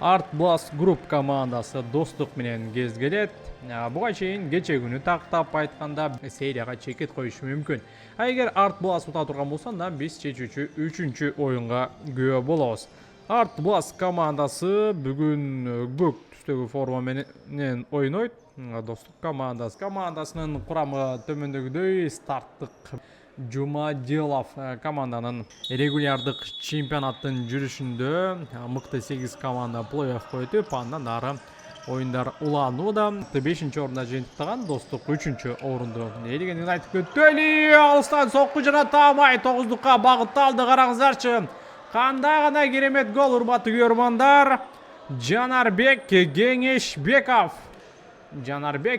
Art Blast Group командасы достық менен кезгелет. Буга чейин кече күнү тактап айтканда серияга чекет коюшу мүмкүн. Эгер Art Blast ута турган болсо, анда биз чечүүчү 3-чү оюнга күбө болобуз. Art Blast командасы бүгүн көк түстөгү форма менен ойнойт. Достук командасынын курамы төмөндөгүдөй. Старттык Жумаделов команданын регулярдык чемпионаттын жүрүшүндө мыкты 8 команда плей-оффко өтүп, андан ары оюндар уланууда. 5-орунда жыйынтыктаган достук 3-чү орунду ээлегенин айтып өтөлү. Алыстан сокку жана таамай 9-дукка багытталды. Караңыздарчы, кандай гана керемет гол, урматтуу көрөрмандар. Жанарбек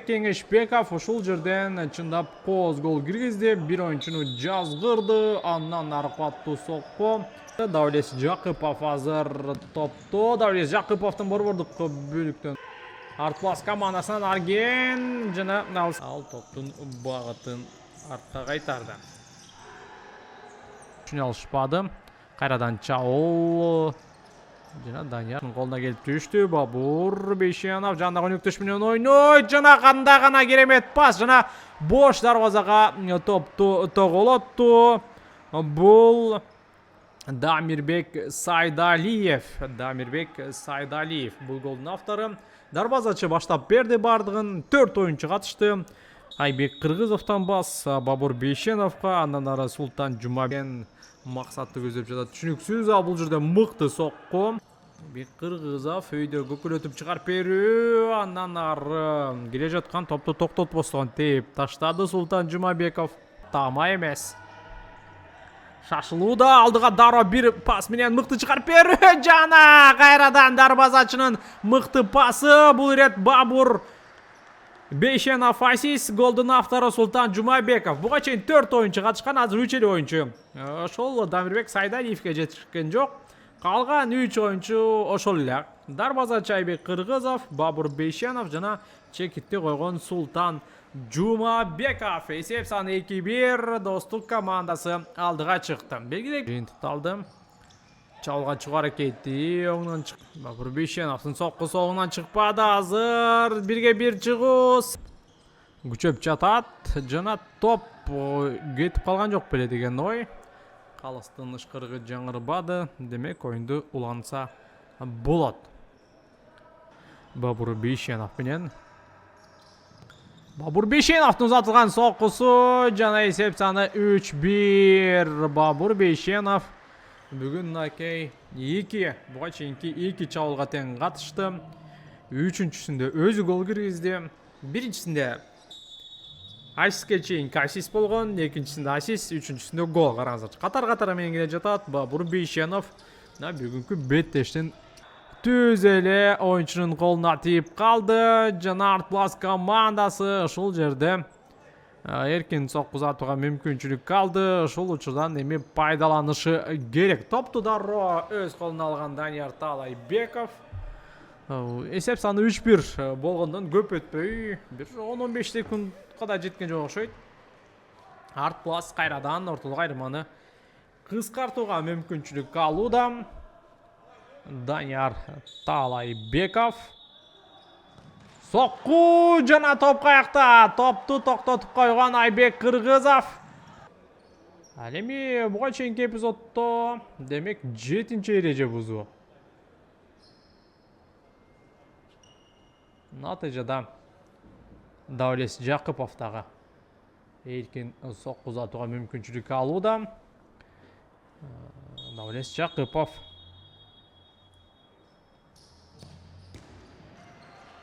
Кеңешбеков ушул жерден чындап кооз гол киргизди. Бир оюнчуну жазгырды, андан ары каттуу сокку. Даулет Жакыпов азыр топту. Даулет Жакыповдун борбордук бөлүктөн Art Blast командасынан Арген жана ал топтун багытын артка кайтарды. Түшүнө алышпады. Кайрадан Чаул жана Данияр колуна келип түштү. Бабур Бейшенов жандагы өнөктөш менен ойнойт. Жана кандай гана керемет пас, жана бош дарбазага топту тоголотту. Бул Дамирбек Сайдалиев бул голдун автору. Дарбазачы баштап берди, бардыгын 4 оюнчу катышты. Айбек Кыргызовдон бас Бабур Бейшеновго, андан ары Султан Жумабек максатты көздөп жатат. Түшүнүксүз, бул жерде мыкты сокку. Бек Кыргызов өйдө көкөлөтүп чыгарып берүү, андан ары келе жаткан топту токтотпостон тээп таштады Султан Жумабеков. Тама эмес. Шашылууда, алдыга дароо бир пас менен мыкты чыгарып берүү, жана кайрадан дарбазачынын мыкты пасы. Бул ирет Бабур Бейшенов асис, голдун автору Султан Жумабеков. Буга чейин 4 оюнчу катышкан, азыр 3 оюнчу. Ошол Дамирбек Сайдалиевге жетишкен жок. Калган 3 оюнчу ошол эле. Дарбазачы Айбек Кыргызов, Бабур Бейшенов жана чекитти койгон Султан Жумабеков. Эсеп саны 2-1, достук командасы алдыга чыкты. Белгилек жыйынтыкталды. Чалга чыгуу аракети оңунан Бабур Бейшеновдун соккусу оңунан чыкпады. Азыр 1-1 чыгуу. Күчөп жатат жана топ кетип калган жок беле деген ой. Калыстын ышкырыгы жаңырбады. Демек оюнду уланса болот. Бабур Бейшенов менен Бабур Бейшеновдун узатылган соккусу жана эсеп саны 3-1. Бабур Бейшенов бүгүн накей 2, буга чейинки 2 чабуулга тең катышты. 3-чүсүндө өзү гол киргизди. Биринчисинде асиске чейинки асис болгон, экинчисинде асис, 3-чүсүндө гол. Караңыздарчы, катар менен келе жатат Бабур Бейшенов. Бүгүнкү беттештин түз эле оюнчунун колуна тийип калды. Жана Art Blast командасы ушул жерде эркин сокку узатууга мүмкүнчүлүк калды. Ушул учурдан эми пайдаланышы керек. Топту дароо өз колуна алган Данияр Таалайбеков. Эсеп саны 3-1 болгондон көп өтпөй, бир 10-15 секундка да жеткен жок окшойт. Art Blast кайрадан ортолук айырманы кыскартууга мүмкүнчүлүк алууда. Данияр Таалайбеков. Сокку жана топ каякта. Топту токтотуп койгон Айбек Кыргызов. Ал эми буга чейинки эпизоддо демек 7-чи эреже бузуу. Натыйжада Даулет Жакыпов дагы эркин сокку узатууга мүмкүнчүлүк алууда. Даулет Жакыпов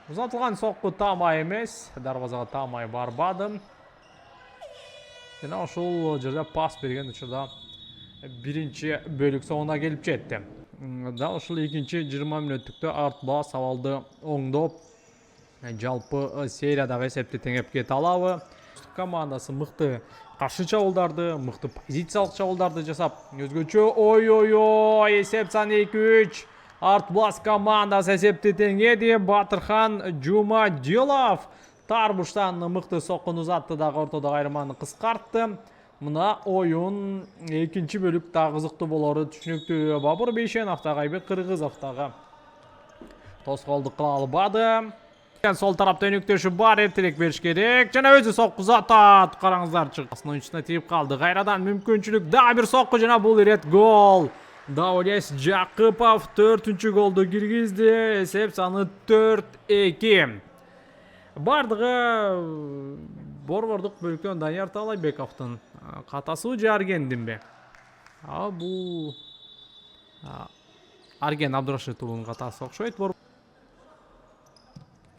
узатылган сокку таамай эмес, дарбазага таамай барбады. Жана ошол жерде пас берген учурда биринчи бөлүк соңуна келип жетти. Дал ушул экинчи 20 мүнөттүктө Art Blast абалды оңдоп, жалпы сериядагы эсепти теңеп кете алабы. Командасы мыкты каршы чабуулдарды, мыкты позициялык чабуулдарды жасап, өзгөчө ой, эсеп саны 2-3. Art Blast командасы эсепти теңеди. Батырхан Жумаделов тарбуштан мыкты соккун узатты дагы ортодогу айырманы кыскартты. Мына оюн экинчи бөлүк да кызыктуу болору түшүнүктүү. Бабур Бейшенов дагы, Айбек Кыргызов дагы тоскоолдук кыла албады. Сол тарапта өнөктөшү бар, эртерээк бериш керек. Жана өзү сокку атат. Караңыздарчы. Oyunчусуна тийип калды. Кайрадан мүмкүнчүлүк. Дагы бир сокку жана бул ирет гол. Даулес Жакыпов 4-голду киргизди. Эсеп саны 4-2. Бардыгы борбордук бөлкөн Данияр Талайбековдун катасы же Аргендинби? Бул Арген Абдурашидовдун катасы окшойт.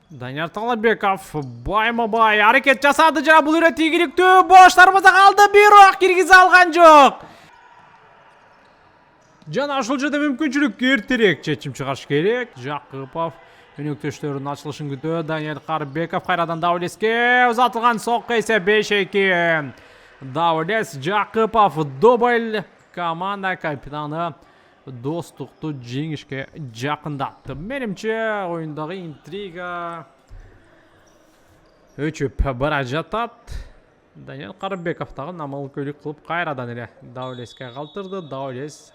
Данияр Талайбеков байма-бай аракет жасады, жана бул ирет ийгиликтүү. Бош дарбаза калды, бирок киргизе алган жок. Жана ушул жерде мүмкүнчүлүк эртерээк чечим чыгарыш керек. Жакыпов өнөктөштөрүнүн ачылышын күтөт. Данияр Карбеков кайрадан Даулеске узатылган сокку, эсеп 5-2. Даулес Жакыпов дубль. Команда капитаны достукту жеңишке жакындатты. Менимче оюндагы интрига өчүп бара жатат. Данияр Карбеков дагы намалкөлүк кылып кайрадан эле Даулеске калтырды. Даулес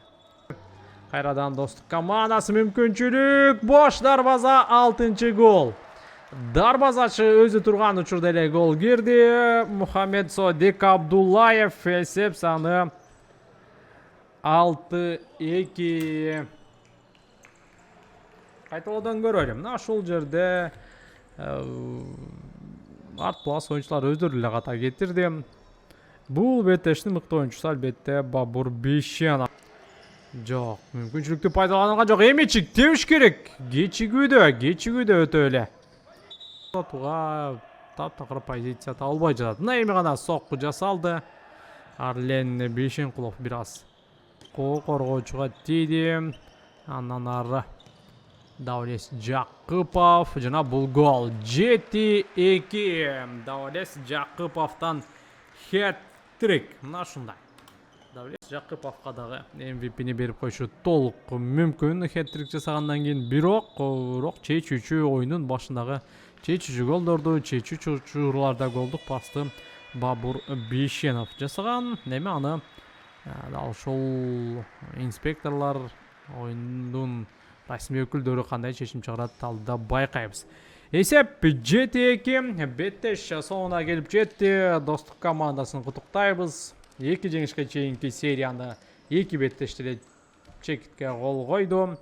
кайрадан достук командасы мүмкүнчүлүк. Бош дарбаза 6-гол. Дарбазачы өзү турган учурда эле гол кирди. Мухаммед Содик Абдуллаев, эсеп саны 6-2. Кайталоодан көрөлү. Мына ушул жерде артплас оюнчулар өздөрү эле ката кетирди. Бул беттештин мыкты оюнчусу албетте Бабур Бейшенов. Жок, мүмкүнчүлүктү пайдаланылган жок. Эмичик тебиш керек. Кечигүүдө өтө эле. Туга таптакыр позиция табылбай жатат. Мына эми гана сокку жасалды. Арлен Бейшенкулов бир аз коргоочуга тийди. Андан ары Даулес Жакыпов жана бул гол 7-2. Даулес Жакыповдон хет-трик. Мына ушундай. Даулес Жакыповго дагы MVP-ни берип койушу толук мүмкүн. Хет-трик жасагандан кийин бирок чечүүчү оюндун башындагы чечүүчү голдорду, чечүүчү учурларда голдук пасты Бабур Бейшенов жасаган. Эми аны ошол инспекторлор, оюндун расмий өкүлдөрү кандай чечим чыгарат алдыда байкайбыз. Эсеп 7-2. Беттеш соңуна келип жетти. Достук командасын куттуктайбыз. 2 жеңишке чейинки серияны 2 беттешти эле чекитке кол койду.